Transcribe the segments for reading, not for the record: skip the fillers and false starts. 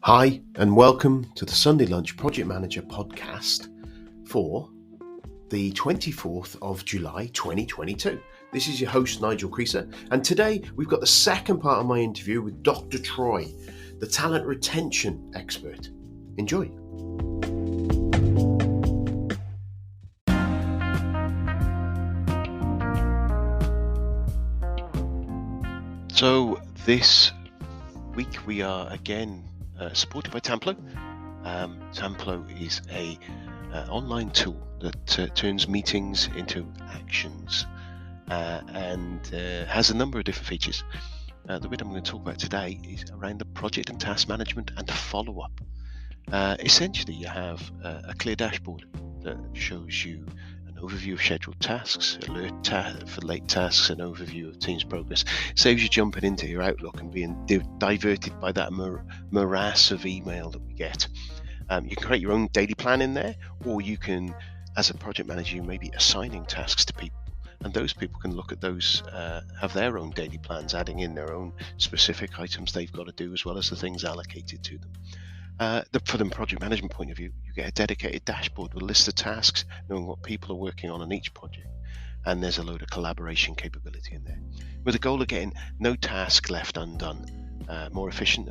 Hi, and welcome to the Sunday Lunch Project Manager podcast for the 24th of July 2022. This is your host, Nigel Creaser, and today we've got the second part of my interview with Dr. Troy, the talent retention expert. Enjoy. So this week we are again supported by Templo. Templo is a online tool that turns meetings into actions and has a number of different features. The bit I'm going to talk about today is around the project and task management and follow-up. Essentially, you have a clear dashboard that shows you an overview of scheduled tasks, alert for late tasks, an overview of team's progress. It saves you jumping into your Outlook and being diverted by that morass of email that we get. You can create your own daily plan in there, or you can, as a project manager, you may be assigning tasks to people, and those people can look at those, have their own daily plans, adding in their own specific items they've got to do, as well as the things allocated to them. For the project management point of view, you get a dedicated dashboard with a list of tasks, knowing what people are working on each project, and there's a load of collaboration capability in there, with the goal of getting no task left undone, more efficiency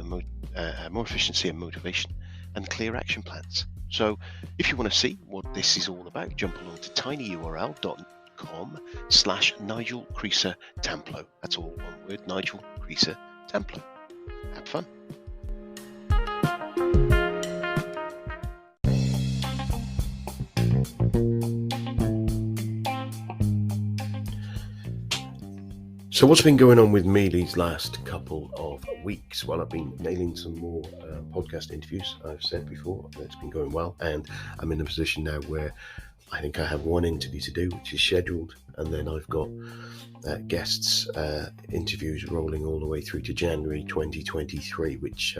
and motivation, and clear action plans. So, if you want to see what this is all about, jump along to tinyurl.com/Nigel Creaser Templo. That's all one word, Nigel Creaser Templo. Have fun. So what's been going on with me these last couple of weeks? Well, I've been nailing some more podcast interviews. I've said before that it's been going well, and I'm in a position now where I think I have one interview to do, which is scheduled, and then I've got guests interviews rolling all the way through to January 2023, which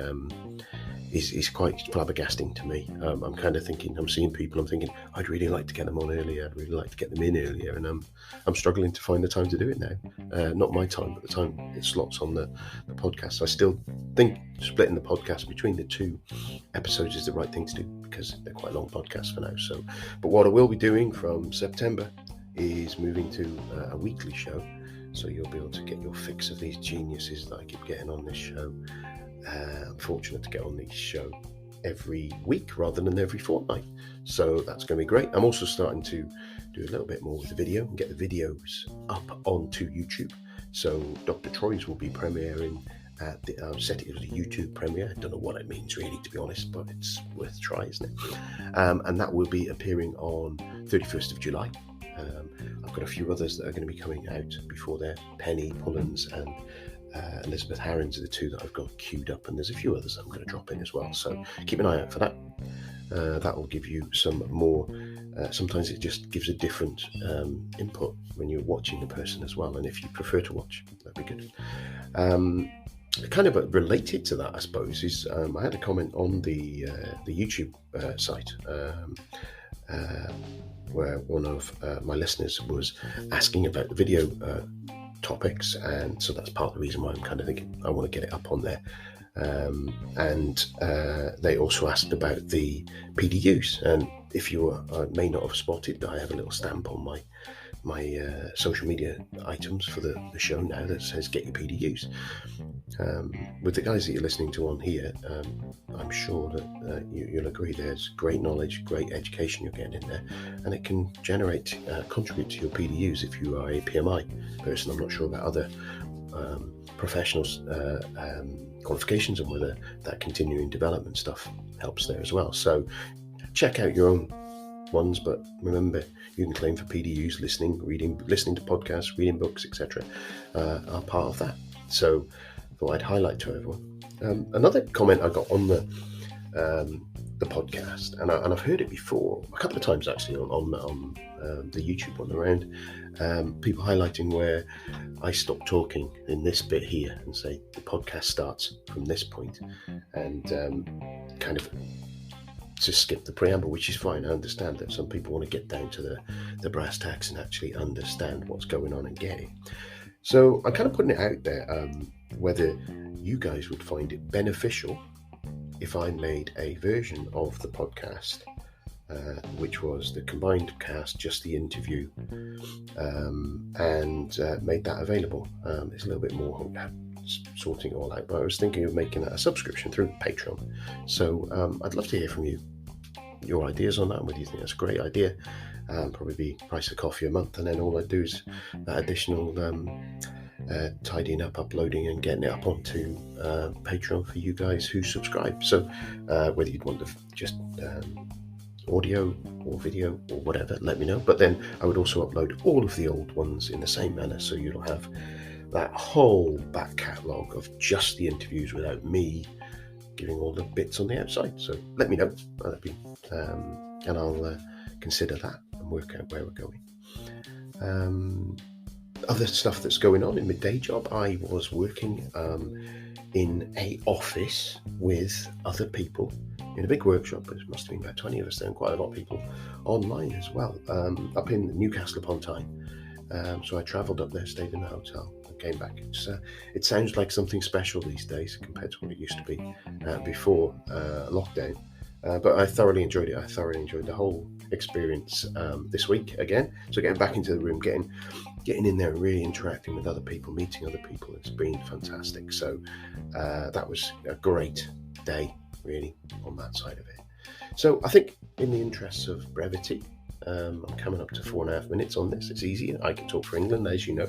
is quite flabbergasting to me. I'm kind of thinking, I'm seeing people, I'm thinking, I'd really like to get them on earlier, I'd really like to get them in earlier, and I'm struggling to find the time to do it now. Not my time, but the time it slots on the podcast. I still think splitting the podcast between the two episodes is the right thing to do, because they're quite long podcasts for now. So, but what I will be doing from September is moving to a weekly show, so you'll be able to get your fix of these geniuses that I keep getting on this show. I'm fortunate to get on this show every week rather than every fortnight, so that's going to be great. I'm also starting to do a little bit more with the video and get the videos up onto YouTube. So Dr. Troy's will be premiering at the set it as a YouTube premiere. I don't know what it means really, to be honest, but it's worth a try, isn't it? And that will be appearing on 31st of July. I've got a few others that are going to be coming out before there. Penny Pullens and Elizabeth Harrins are the two that I've got queued up, and there's a few others I'm going to drop in as well, so keep an eye out for that. That will give you some more, sometimes it just gives a different input when you're watching the person as well, and if you prefer to watch, that'd be good. Kind of related to that, I suppose, is I had a comment on the YouTube site where one of my listeners was asking about the video topics, and so that's part of the reason why I'm kind of thinking I want to get it up on there. And they also asked about the PDUs, and if you may not have spotted, I have a little stamp on my social media items for the show now that says get your PDUs. With the guys that you're listening to on here, I'm sure that you'll agree there's great knowledge, great education you're getting in there, and it can contribute to your PDUs if you are a PMI person. I'm not sure about other professionals' qualifications and whether that continuing development stuff helps there as well. So check out your own ones, but remember, you can claim for PDUs. Listening to podcasts, reading books, etc. Are part of that. So thought I'd highlight to everyone. Another comment I got on the podcast, and I've heard it before a couple of times actually on the YouTube one, around people highlighting where I stop talking in this bit here and say the podcast starts from this point, and kind of to skip the preamble, which is fine. I understand that some people want to get down to the brass tacks and actually understand what's going on and get it. So I'm kind of putting it out there, whether you guys would find it beneficial if I made a version of the podcast, which was the combined cast, just the interview, and made that available. It's a little bit more sorting it all out, but I was thinking of making that a subscription through Patreon. So I'd love to hear from you, your ideas on that, whether you think that's a great idea. Probably be price of coffee a month, and then all I do is that additional tidying up, uploading, and getting it up onto Patreon for you guys who subscribe. So whether you'd want to just audio or video or whatever, let me know. But then I would also upload all of the old ones in the same manner, so you'll have that whole back catalogue of just the interviews without me giving all the bits on the outside. So let me know, and I'll consider that and work out where we're going. Other stuff that's going on in my day job, I was working in a office with other people in a big workshop. There must have been about 20 of us there, and quite a lot of people online as well, up in Newcastle upon Tyne. So I travelled up there, stayed in the hotel, and came back. It sounds like something special these days compared to what it used to be before lockdown. But I thoroughly enjoyed it. I thoroughly enjoyed the whole experience this week again. So getting back into the room, getting in there and really interacting with other people, meeting other people, it's been fantastic. So that was a great day, really, on that side of it. So I think in the interests of brevity, I'm coming up to 4.5 minutes on this. It's easy. I can talk for England, as you know.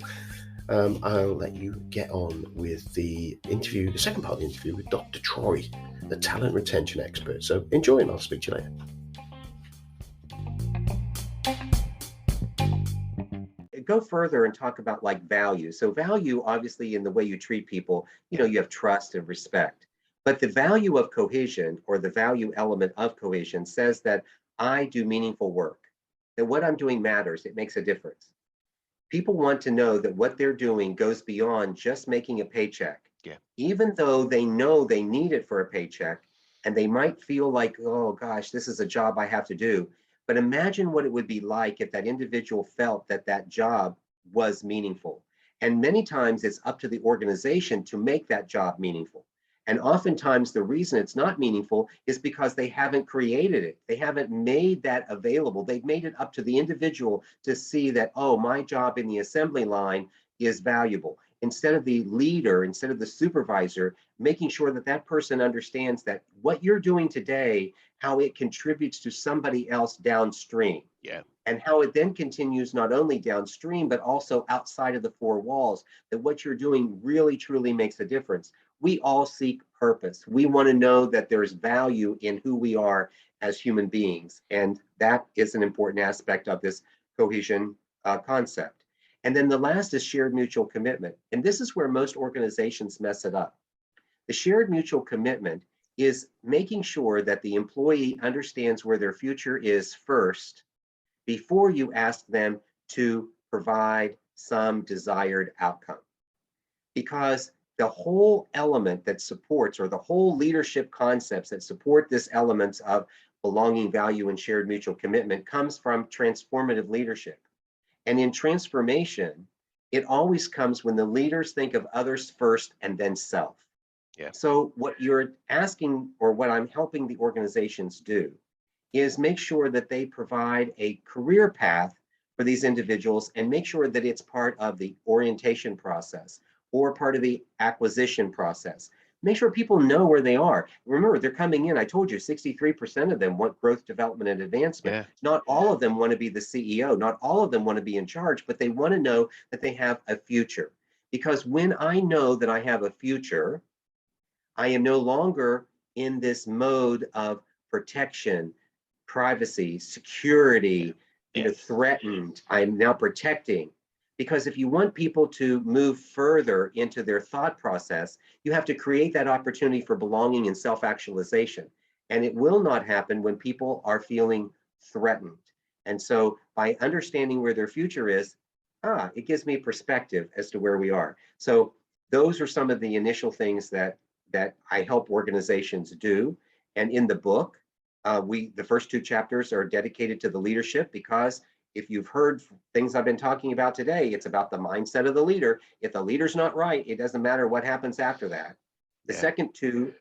I'll let you get on with the interview, the second part of the interview with Dr. Troy, the talent retention expert. So enjoy, and I'll speak to you later. Go further and talk about like value. So value, obviously, in the way you treat people, you have trust and respect. But the value of cohesion, or the value element of cohesion, says that I do meaningful work, that what I'm doing matters, it makes a difference. People want to know that what they're doing goes beyond just making a paycheck. Yeah. Even though they know they need it for a paycheck, and they might feel like, oh gosh, this is a job I have to do. But imagine what it would be like if that individual felt that that job was meaningful. And many times it's up to the organization to make that job meaningful. And oftentimes the reason it's not meaningful is because they haven't created it. They haven't made that available. They've made it up to the individual to see that, oh, my job in the assembly line is valuable. Instead of the leader, instead of the supervisor, making sure that that person understands that what you're doing today, how it contributes to somebody else downstream. Yeah. And how it then continues not only downstream, but also outside of the four walls, that what you're doing really, truly makes a difference. We all seek purpose. We want to know that there's value in who we are as human beings. And that is an important aspect of this cohesion concept. And then the last is shared mutual commitment. And this is where most organizations mess it up. The shared mutual commitment is making sure that the employee understands where their future is first, before you ask them to provide some desired outcome. Because the whole element that supports, or the whole leadership concepts that support this elements of belonging, value, and shared mutual commitment comes from transformative leadership. And in transformation, it always comes when the leaders think of others first and then self. Yeah. So what you're asking, or what I'm helping the organizations do, is make sure that they provide a career path for these individuals, and make sure that it's part of the orientation process or part of the acquisition process. Make sure people know where they are. Remember, they're coming in. I told you 63% of them want growth, development, and advancement. Yeah. Not all of them want to be the CEO. Not all of them want to be in charge, but they want to know that they have a future. Because when I know that I have a future, I am no longer in this mode of protection, privacy, security, threatened. I'm now protecting. Because if you want people to move further into their thought process, you have to create that opportunity for belonging and self-actualization. And it will not happen when people are feeling threatened. And so by understanding where their future is, it gives me perspective as to where we are. So those are some of the initial things that I help organizations do. And in the book, the first 2 chapters are dedicated to the leadership, because if you've heard things I've been talking about today, it's about the mindset of the leader. If the leader's not right, it doesn't matter what happens after that. The second 2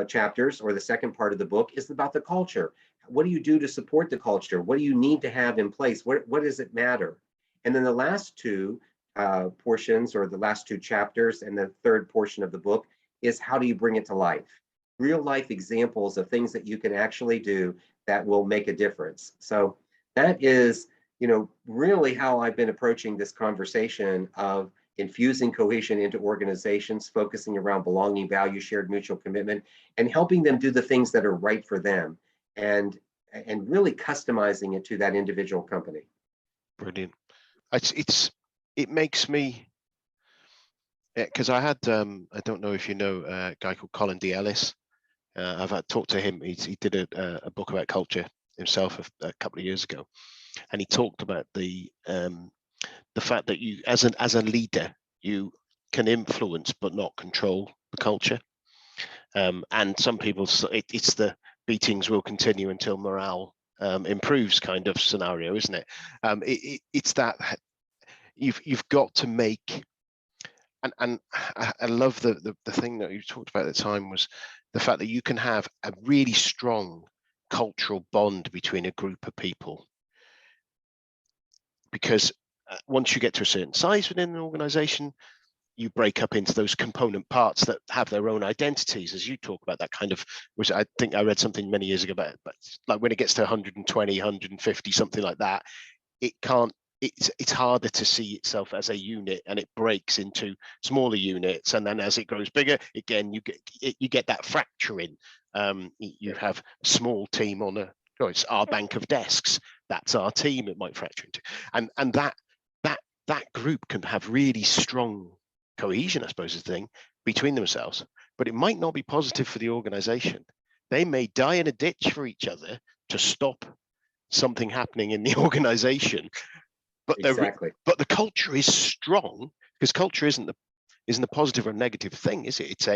chapters, or the second part of the book, is about the culture. What do you do to support the culture? What do you need to have in place? What does it matter? And then the last two portions, or the last two chapters, and the third portion of the book is how do you bring it to life? Real life examples of things that you can actually do that will make a difference. So that is, really how I've been approaching this conversation of infusing cohesion into organizations, focusing around belonging, value, shared mutual commitment, and helping them do the things that are right for them, and really customizing it to that individual company. Brilliant. It makes me, because I had I don't know if you know a guy called Colin D. Ellis. I've talked to him. He did a book about culture himself a couple of years ago, and he talked about the fact that you, as a leader, you can influence but not control the culture. And some people, it's the beatings will continue until morale improves kind of scenario, isn't it? It's that you've got to make, and I love the thing that you talked about at the time was the fact that you can have a really strong cultural bond between a group of people, because once you get to a certain size within an organization, you break up into those component parts that have their own identities, as you talk about. That kind of, which I think I read something many years ago about, but like when it gets to 120, 150, something like that, it's harder to see itself as a unit, and it breaks into smaller units, and then as it grows bigger, again you get that fracturing. You have a small team on it's our bank of desks, that's our team, it might fracture into, and that group can have really strong cohesion, I suppose, is the thing, between themselves, but it might not be positive for the organization. They may die in a ditch for each other to stop something happening in the organization, but Exactly. but the culture is strong, because culture isn't a positive or negative thing, is it?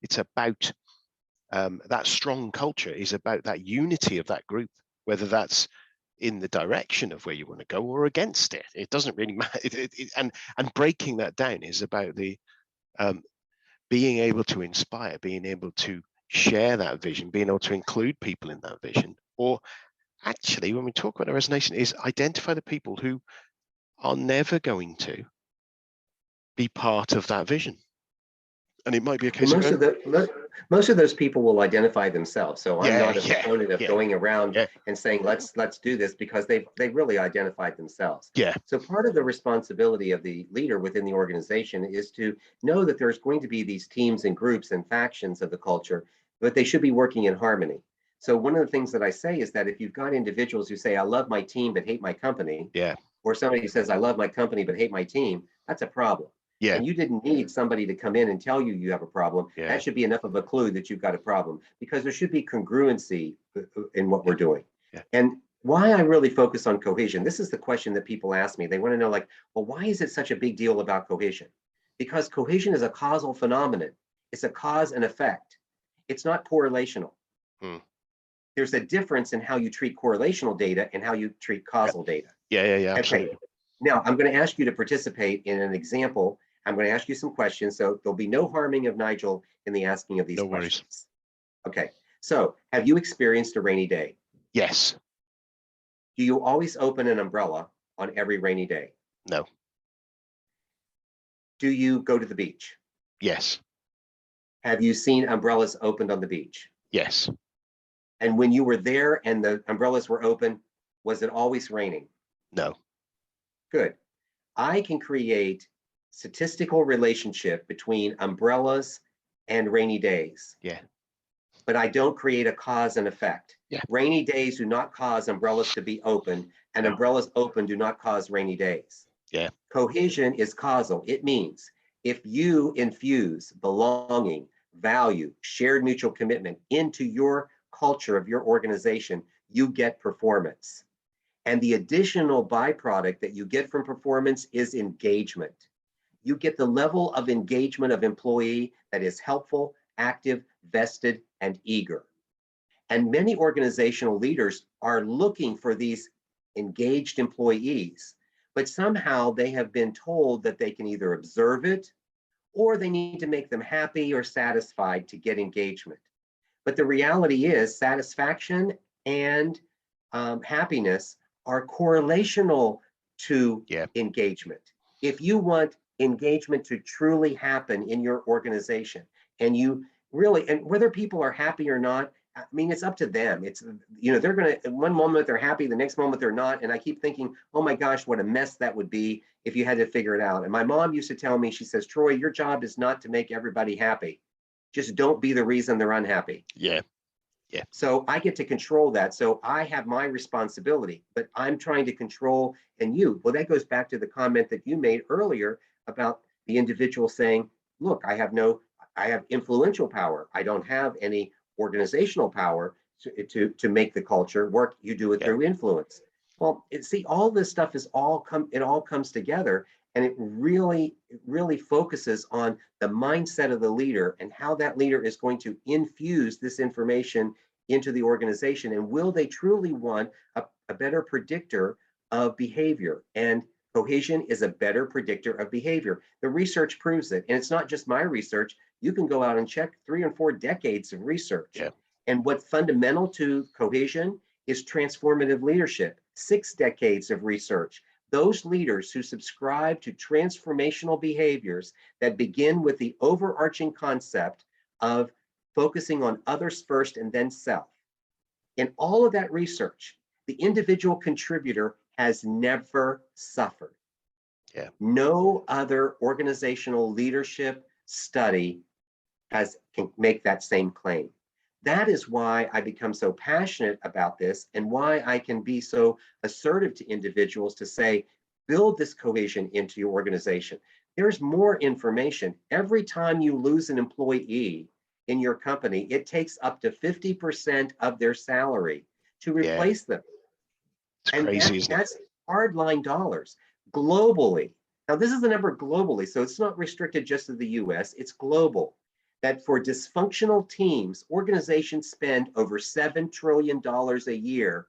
It's about that strong culture is about that unity of that group, whether that's in the direction of where you want to go or against it. It doesn't really matter. And breaking that down is about the being able to inspire, being able to share that vision, being able to include people in that vision. Or actually, when we talk about a resonation, is identify the people who are never going to be part of that vision. And it might be a case Well, of most of those people will identify themselves. So I'm not a proponent of going around Yeah. and saying let's do this, because they really identified themselves. Yeah. So part of the responsibility of the leader within the organization is to know that there's going to be these teams and groups and factions of the culture, but they should be working in harmony. So one of the things that I say is that if you've got individuals who say I love my team but hate my company, Yeah. or somebody who says I love my company but hate my team, that's a problem. Yeah. And you didn't need somebody to come in and tell you you have a problem. Yeah. That should be enough of a clue that you've got a problem, because there should be congruency in what we're doing. Yeah. And why I really focus on cohesion, this is the question that people ask me. They want to know, like, well, why is it such a big deal about cohesion? Because cohesion is a causal phenomenon. It's a cause and effect. It's not correlational. There's a difference in how you treat correlational data and how you treat causal data. Yeah, absolutely. Okay. Now, I'm going to ask you to participate in an example. I'm going to ask you some questions, so there'll be no harming of Nigel in the asking of these questions. Okay. So, have you experienced a rainy day? Yes. Do you always open an umbrella on every rainy day? No. Do you go to the beach? Yes. Have you seen umbrellas opened on the beach? Yes. And when you were there and the umbrellas were open, was it always raining? No. Good. I can create statistical relationship between umbrellas and rainy days. Yeah. But I don't create a cause and effect. Yeah. Rainy days do not cause umbrellas to be open, and umbrellas open do not cause rainy days. Yeah. Cohesion is causal. It means if you infuse belonging, value, shared mutual commitment into your culture of your organization, you get performance. And the additional byproduct that you get from performance is engagement. You get the level of engagement of employee that is helpful, active, vested, and eager. And many organizational leaders are looking for these engaged employees, but somehow they have been told that they can either observe it or they need to make them happy or satisfied to get engagement. But the reality is satisfaction and happiness are correlational to engagement. If you want engagement to truly happen in your organization, and you really, and whether people are happy or not, I mean, it's up to them. It's, they're going to, one moment they're happy, the next moment they're not. And I keep thinking, oh my gosh, what a mess that would be if you had to figure it out. And my mom used to tell me, she says, Troy, your job is not to make everybody happy. Just don't be the reason they're unhappy. Yeah. So I get to control that. So I have my responsibility, but I'm trying to control well, that goes back to the comment that you made earlier about the individual saying, look, I have influential power. I don't have any organizational power to make the culture work. You do it through influence. Well, see, all this stuff it all comes together, and it really focuses on the mindset of the leader and how that leader is going to infuse this information into the organization. And will they truly want a better predictor of behavior? And cohesion is a better predictor of behavior. The research proves it. And it's not just my research. You can go out and check 3 or 4 decades of research. Yeah. And what's fundamental to cohesion is transformative leadership. 6 decades of research. Those leaders who subscribe to transformational behaviors that begin with the overarching concept of focusing on others first and then self. In all of that research, the individual contributor has never suffered. Yeah. No other organizational leadership study can make that same claim. That is why I become so passionate about this, and why I can be so assertive to individuals to say, build this cohesion into your organization. There's more information. Every time you lose an employee in your company, it takes up to 50% of their salary to replace them. It's crazy, isn't it? That's hardline dollars globally. Now, this is the number globally, so it's not restricted just to the US, it's global. That for dysfunctional teams, organizations spend over $7 trillion a year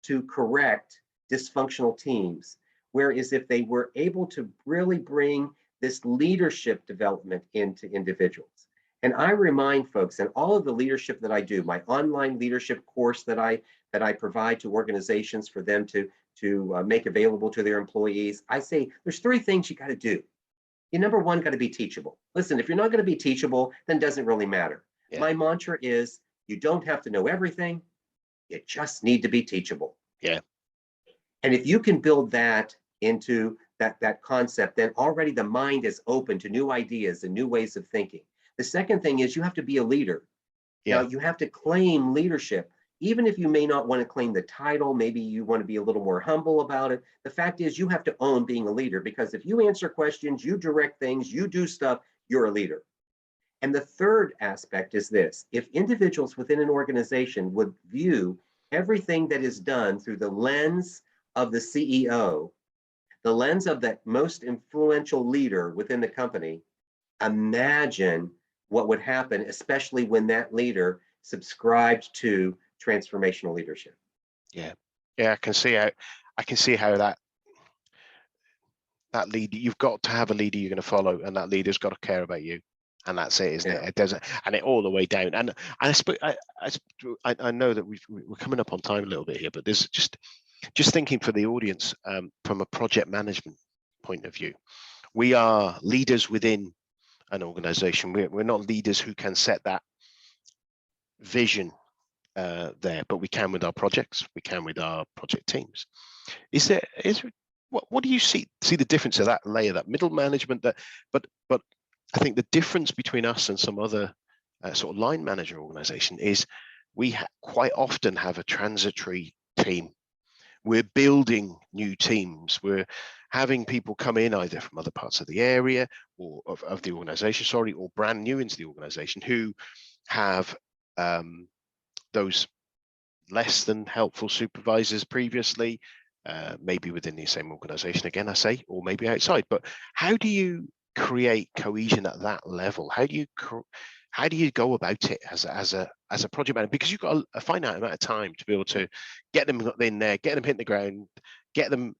to correct dysfunctional teams. Whereas if they were able to really bring this leadership development into individuals. And I remind folks, and all of the leadership that I do, my online leadership course that I provide to organizations for them to make available to their employees, I say there's 3 things you got to do. You number 1, got to be teachable. Listen, if you're not going to be teachable, then it doesn't really matter. Yeah. My mantra is, you don't have to know everything. You just need to be teachable. Yeah. And if you can build that into that concept, then already the mind is open to new ideas and new ways of thinking. The second thing is you have to be a leader. Yeah. Now, you have to claim leadership. Even if you may not want to claim the title, maybe you want to be a little more humble about it. The fact is you have to own being a leader, because if you answer questions, you direct things, you do stuff, you're a leader. And the third aspect is this: if individuals within an organization would view everything that is done through the lens of the CEO, the lens of that most influential leader within the company, imagine what would happen, especially when that leader subscribed to transformational leadership. Yeah, I can see how that leader, you've got to have a leader you're going to follow, and that leader's got to care about you, and that's it, isn't it? It doesn't, and it all the way down. And I know that we're coming up on time a little bit here, but there's just thinking for the audience, from a project management point of view, we are leaders within an organization. We're not leaders who can set that vision there, but we can with our projects, we can with our project teams. What do you see the difference of that layer, that middle management, but I think the difference between us and some other sort of line manager organization is we quite often have a transitory team. We're building new teams. We're having people come in either from other parts of the area or of the organization, or brand new into the organization, who have those less than helpful supervisors previously, maybe within the same organization again, I say, or maybe outside. But how do you create cohesion at that level? How do you go about it as a project manager? Because you've got a finite amount of time to be able to get them in there, get them hitting the ground, get them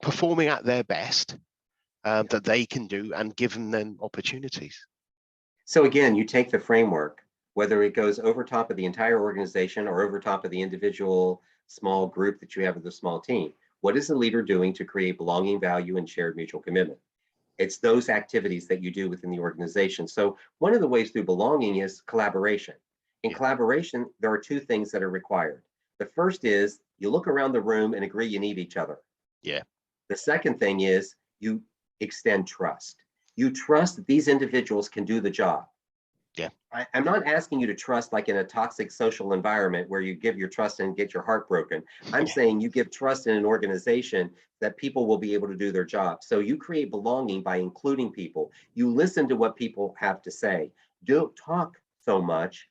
performing at their best that they can do, and give them then opportunities. So again, you take the framework whether it goes over top of the entire organization or over top of the individual small group that you have with a small team. What is the leader doing to create belonging, value, and shared mutual commitment? It's those activities that you do within the organization. So one of the ways through belonging is collaboration. In Yeah. collaboration, there are two things that are required. The first is you look around the room and agree you need each other. Yeah. The second thing is you extend trust. You trust that these individuals can do the job. Yeah. I'm not asking you to trust like in a toxic social environment where you give your trust and get your heart broken. I'm Yeah. saying you give trust in an organization that people will be able to do their job. So you create belonging by including people. You listen to what people have to say. Don't talk so much.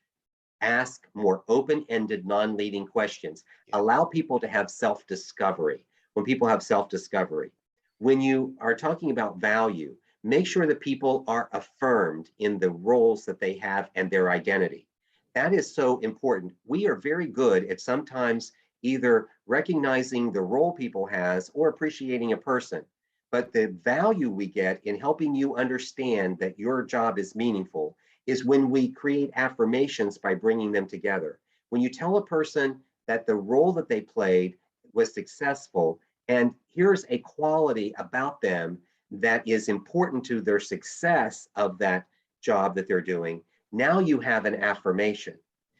Ask more open-ended, non-leading questions. Yeah. Allow people to have self-discovery. When people have self-discovery, when you are talking about value, make sure that people are affirmed in the roles that they have and their identity. That is so important. We are very good at sometimes either recognizing the role people has or appreciating a person. But the value we get in helping you understand that your job is meaningful is when we create affirmations by bringing them together. When you tell a person that the role that they played was successful, and here's a quality about them that is important to their success of that job that they're doing, now you have an affirmation.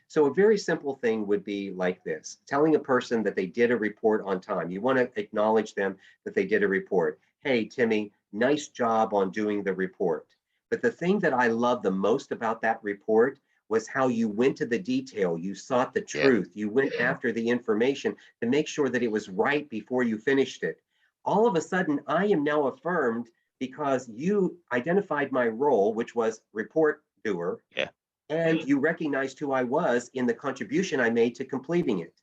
So a very simple thing would be like this, telling a person that they did a report on time. You want to acknowledge them that they did a report. Hey, Timmy, nice job on doing the report. But the thing that I love the most about that report was how you went to the detail. You sought the Yeah. truth. You went after the information to make sure that it was right before you finished it. All of a sudden, I am now affirmed because you identified my role, which was report doer, Yeah. and you recognized who I was in the contribution I made to completing it.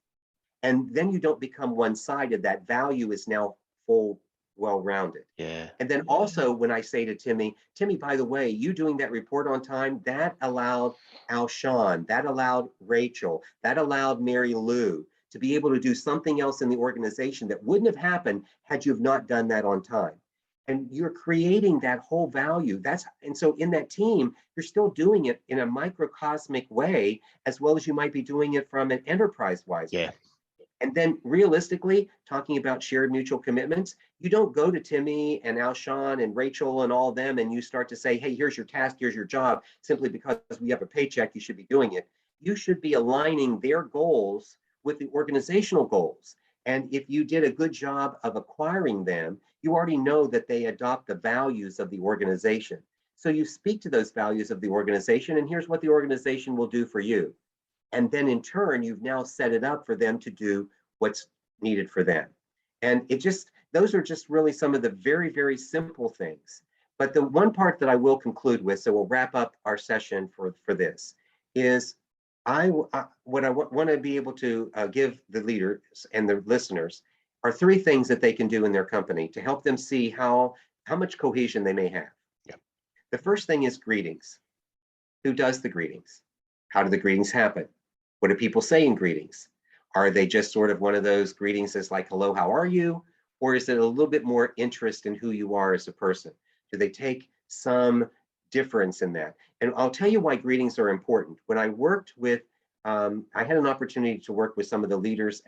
And then you don't become one-sided. That value is now full, well-rounded. Yeah. And then also when I say to Timmy, by the way, you doing that report on time, that allowed Alshon, that allowed Rachel, that allowed Mary Lou to be able to do something else in the organization that wouldn't have happened had you have not done that on time. And you're creating that whole value. And so in that team, you're still doing it in a microcosmic way, as well as you might be doing it from an enterprise-wise Yeah. way. And then realistically, talking about shared mutual commitments, you don't go to Timmy and Alshon and Rachel and all of them and you start to say, hey, here's your task, here's your job, simply because we have a paycheck, you should be doing it. You should be aligning their goals with the organizational goals. And if you did a good job of acquiring them, you already know that they adopt the values of the organization. So you speak to those values of the organization, and here's what the organization will do for you. And then in turn, you've now set it up for them to do what's needed for them. And those are just really some of the very, very simple things. But the one part that I will conclude with, so we'll wrap up our session for this, is what I want to be able to give the leaders and the listeners are three things that they can do in their company to help them see how much cohesion they may have. Yeah. The first thing is greetings. Who does the greetings? How do the greetings happen? What do people say in greetings? Are they just sort of one of those greetings as like, hello, how are you? Or is it a little bit more interest in who you are as a person? Do they take some difference in that? And I'll tell you why greetings are important. When I worked with, I had an opportunity to work with some of the leaders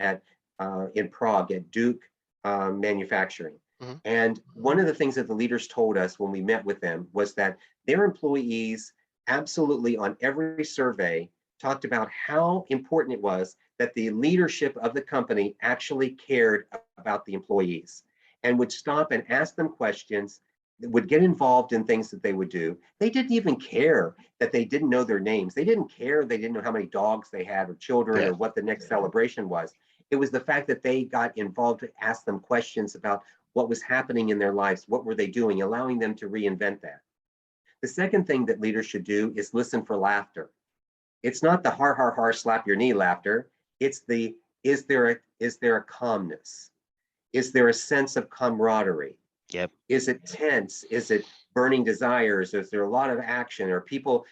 in Prague at Duke Manufacturing. Mm-hmm. And one of the things that the leaders told us when we met with them was that their employees absolutely on every survey talked about how important it was that the leadership of the company actually cared about the employees and would stop and ask them questions, would get involved in things that they would do. They didn't even care that they didn't know their names. They didn't care they didn't know how many dogs they had or children or what the next celebration was. It was the fact that they got involved to ask them questions about what was happening in their lives, what were they doing, allowing them to reinvent that. The second thing that leaders should do is listen for laughter. It's not the har har har slap your knee laughter. It's the is there a calmness? Is there a sense of camaraderie? Yep. Is it tense? Is it burning desires? Is there a lot of action? Or people,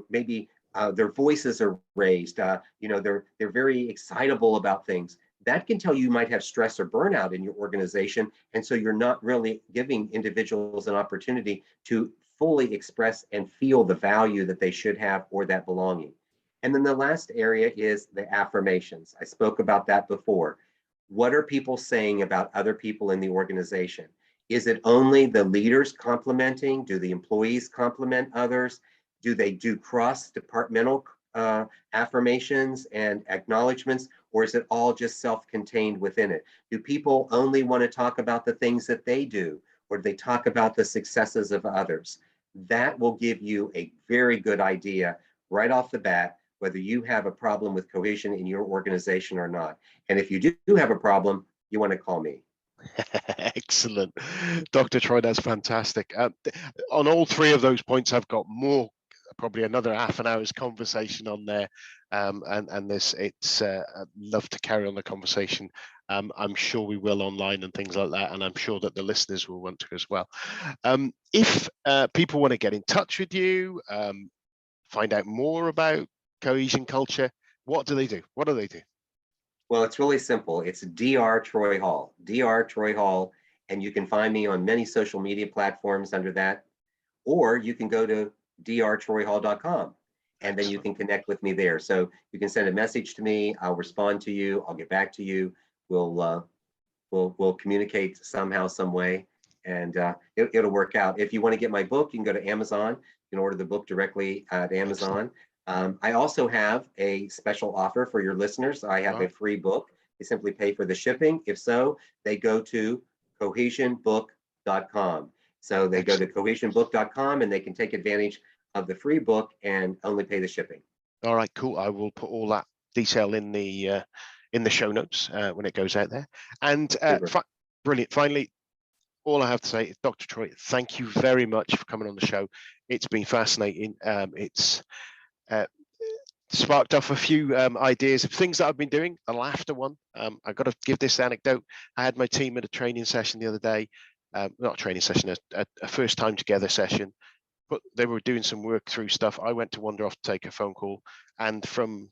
maybe their voices are raised? They're very excitable about things. That can tell you might have stress or burnout in your organization, and so you're not really giving individuals an opportunity to fully express and feel the value that they should have or that belonging. And then the last area is the affirmations. I spoke about that before. What are people saying about other people in the organization? Is it only the leaders complimenting? Do the employees compliment others? Do they do cross-departmental affirmations and acknowledgments, or is it all just self-contained within it? Do people only want to talk about the things that they do, or do they talk about the successes of others? That will give you a very good idea right off the bat whether you have a problem with cohesion in your organization or not. And if you do have a problem, you want to call me. Excellent. Dr. Troy, that's fantastic. On all three of those points, I've got more, probably another half an hour's conversation on there. And this, I'd love to carry on the conversation. I'm sure we will online and things like that. And I'm sure that the listeners will want to as well. If people want to get in touch with you, find out more about cohesion culture, what do they do? What do they do? Well, it's really simple. It's Dr. Troy Hall, Dr. Troy Hall, and you can find me on many social media platforms under that, or you can go to drtroyhall.com, and then you can connect with me there. So you can send a message to me. I'll respond to you. I'll get back to you. We'll communicate somehow, some way, and it'll work out. If you want to get my book, you can go to Amazon. You can order the book directly at Amazon. I also have a special offer for your listeners. I have a free book. They simply pay for the shipping. If so, they go to cohesionbook.com. So they go to cohesionbook.com and they can take advantage of the free book and only pay the shipping. All right, cool. I will put all that detail in the show notes when it goes out there. And brilliant. Finally, all I have to say is, Dr. Troy, thank you very much for coming on the show. It's been fascinating. It's sparked off a few ideas of things that I've been doing. The laughter one. I've got to give this anecdote. I had my team at a training session the other day. Not a training session, a first time together session. But they were doing some work through stuff. I went to wander off to take a phone call, and from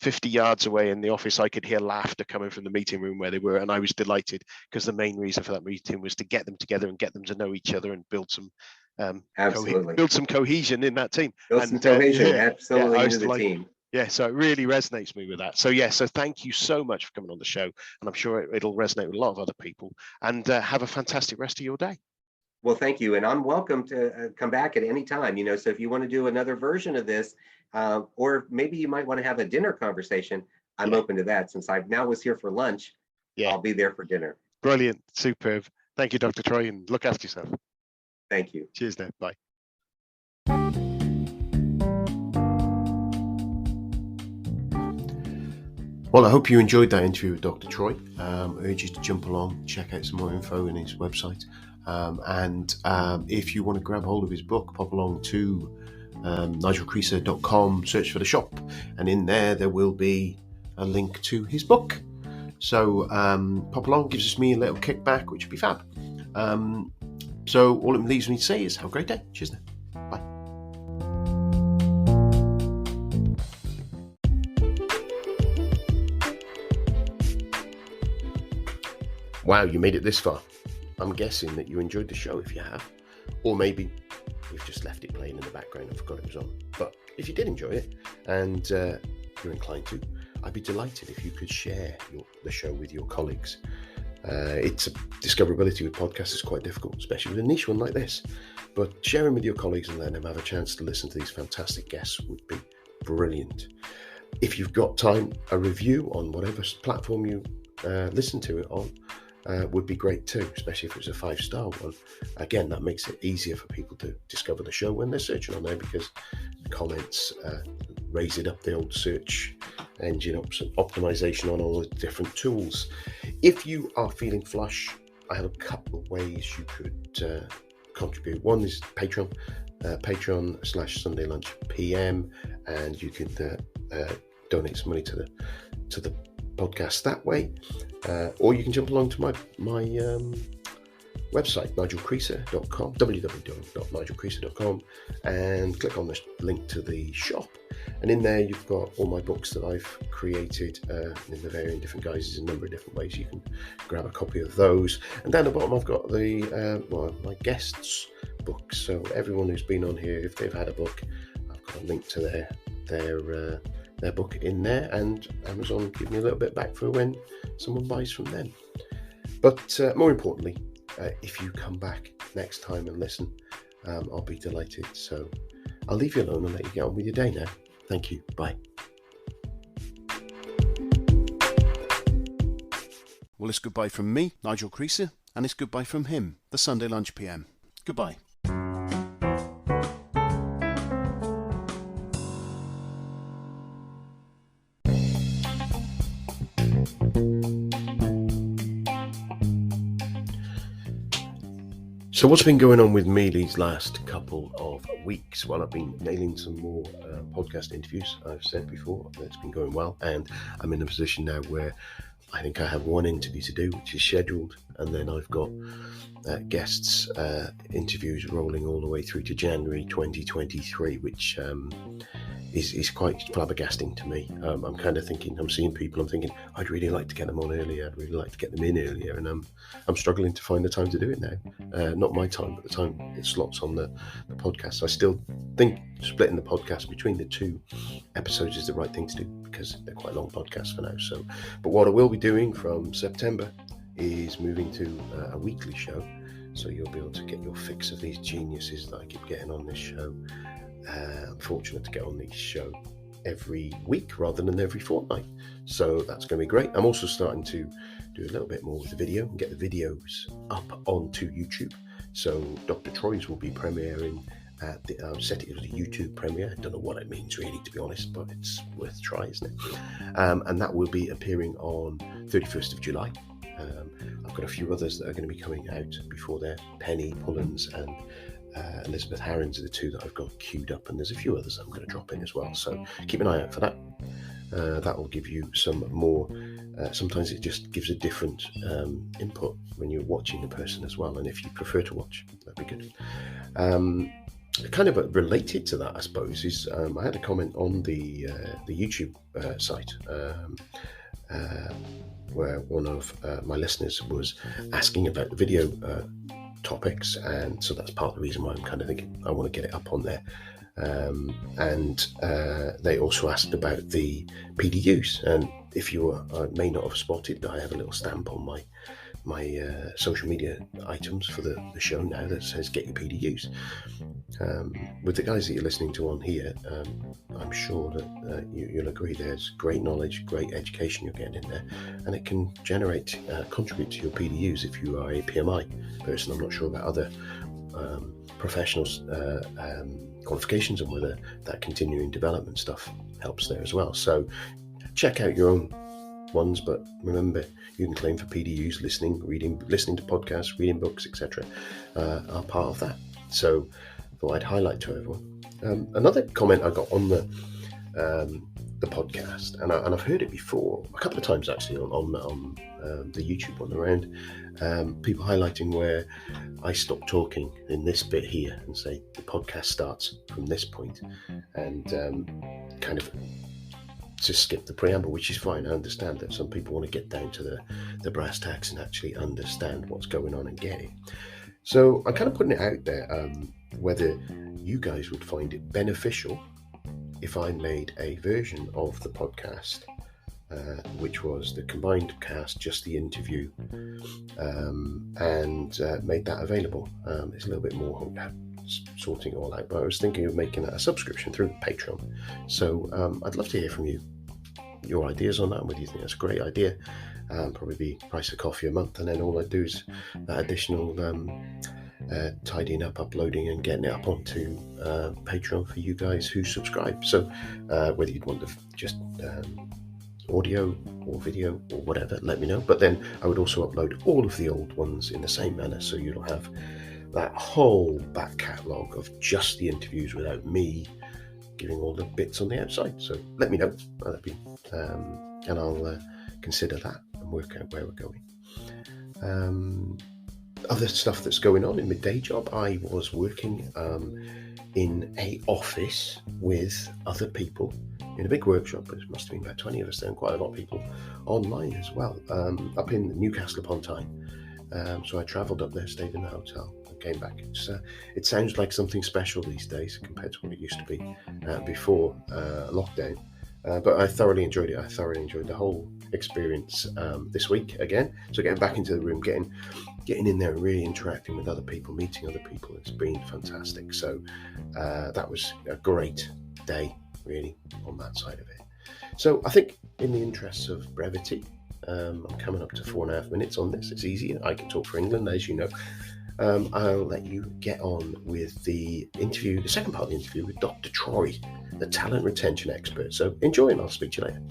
50 yards away in the office, I could hear laughter coming from the meeting room where they were, and I was delighted because the main reason for that meeting was to get them together and get them to know each other and build some build some cohesion in that team. Build some cohesion, absolutely, into the team. Yeah, so it really resonates me with that. So yeah, so thank you so much for coming on the show, and I'm sure it'll resonate with a lot of other people. And have a fantastic rest of your day. Well, thank you, and I'm welcome to come back at any time. So if you want to do another version of this, or maybe you might want to have a dinner conversation, I'm open to that. Since I now was here for lunch, I'll be there for dinner. Brilliant, superb. Thank you, Dr. Troy, and look after yourself. Thank you. Cheers then. Bye. Well, I hope you enjoyed that interview with Dr. Troy. Urge you to jump along, check out some more info on his website. And if you want to grab hold of his book, pop along to nigelcreaser.com, search for the shop, and in there will be a link to his book. So pop along, gives us me a little kickback, which would be fab. So all it leaves me to say is have a great day. Cheers then. Bye. Wow, you made it this far. I'm guessing that you enjoyed the show if you have, or maybe you've just left it playing in the background and forgot it was on. But if you did enjoy it and you're inclined to, I'd be delighted if you could share the show with your colleagues. Discoverability with podcasts is quite difficult, especially with a niche one like this. But sharing with your colleagues and letting them have a chance to listen to these fantastic guests would be brilliant. If you've got time, a review on whatever platform you listen to it on would be great too, especially if it's a 5-star one. Again, that makes it easier for people to discover the show when they're searching on there, because the comments raise it up the old search engine optimization on all the different tools. If you are feeling flush, I have a couple of ways you could contribute. One is Patreon, Patreon/Sunday Lunch PM, and you can donate some money to the podcast that way, or you can jump along to my website, nigelcreaser.com, www.nigelcreaser.com, and click on the link to the shop, and in there you've got all my books that I've created in the varying different guises, a number of different ways you can grab a copy of those. And down the bottom I've got the my guests' books, so everyone who's been on here, if they've had a book, I've got a link to their their book in there, and Amazon give me a little bit back for when someone buys from them. But more importantly, if you come back next time and listen, I'll be delighted. So I'll leave you alone and let you get on with your day now. Thank you. Bye. Well, it's goodbye from me, Nigel Creaser, and it's goodbye from him, the Sunday Lunch PM. Goodbye. So what's been going on with me these last couple of weeks? Well, I've been nailing some more podcast interviews. I've said before that it's been going well, and I'm in a position now where I think I have one interview to do, which is scheduled, and then I've got guests interviews rolling all the way through to January 2023, which is quite flabbergasting to me. I'm kind of thinking, I'm seeing people, I'm thinking, I'd really like to get them on earlier, I'd really like to get them in earlier, and I'm struggling to find the time to do it now. Not my time, but the time it slots on the podcast. So I still think splitting the podcast between the two episodes is the right thing to do, because they're quite long podcasts for now. So, but what I will be doing from September is moving to a weekly show, so you'll be able to get your fix of these geniuses that I keep getting on this show. I'm fortunate to get on this show every week rather than every fortnight, so that's going to be great. I'm also starting to do a little bit more with the video and get the videos up onto YouTube. So Dr. Troy's will be premiering at the set it as a YouTube premiere. I don't know what it means really, to be honest, but it's worth a try, isn't it? And that will be appearing on 31st of July. I've got a few others that are going to be coming out before there. Penny Pullens and Elizabeth Harrins are the two that I've got queued up, and there's a few others I'm going to drop in as well, so keep an eye out for that. That will give you some more, sometimes it just gives a different input when you're watching the person as well, and if you prefer to watch, that'd be good. Kind of related to that, I suppose, is I had a comment on the YouTube site where one of my listeners was asking about the video topics, and so that's part of the reason why I'm kind of thinking I want to get it up on there. And they also asked about the PDUs, and if you may not have spotted, I have a little stamp on my social media items for the show now that says get your PDUs. With the guys that you're listening to on here, I'm sure that you'll agree there's great knowledge, great education you're getting in there, and it can contribute to your PDUs if you are a PMI person. I'm not sure about other professionals qualifications and whether that continuing development stuff helps there as well. So check out your own ones, but remember, you can claim for PDUs. Listening to podcasts, reading books, etc. are part of that. So thought I'd highlight to everyone. Another comment I got on the podcast, and I've heard it before a couple of times actually on the YouTube one, around people highlighting where I stop talking in this bit here and say the podcast starts from this point, and kind of just skip the preamble, which is fine. I understand that some people want to get down to the brass tacks and actually understand what's going on and get it. So I'm kind of putting it out there, whether you guys would find it beneficial if I made a version of the podcast, which was the combined cast, just the interview, and made that available. It's a little bit more sorting it all out, but I was thinking of making a subscription through Patreon. So I'd love to hear from you, your ideas on that, and whether you think that's a great idea. Probably be price of coffee a month, and then all I do is that additional tidying up, uploading and getting it up onto Patreon for you guys who subscribe. So whether you'd want to just audio or video or whatever, let me know. But then I would also upload all of the old ones in the same manner, so you'll have that whole back catalogue of just the interviews without me giving all the bits on the outside. So let me know, and I'll consider that and work out where we're going. Other stuff that's going on in my day job, I was working in a office with other people in a big workshop. There must have been about 20 of us there, and quite a lot of people online as well, up in Newcastle upon Tyne. So I travelled up there, stayed in the hotel, came back. It sounds like something special these days compared to what it used to be before lockdown. But I thoroughly enjoyed it. I thoroughly enjoyed the whole experience this week again. So getting back into the room, getting in there and really interacting with other people, meeting other people, it's been fantastic. So that was a great day, really, on that side of it. So I think in the interests of brevity, I'm coming up to 4.5 minutes on this. It's easier. I can talk for England, as you know. I'll let you get on with the interview, the second part of the interview with Dr. Troy, the talent retention expert. So enjoy, and I'll speak to you later.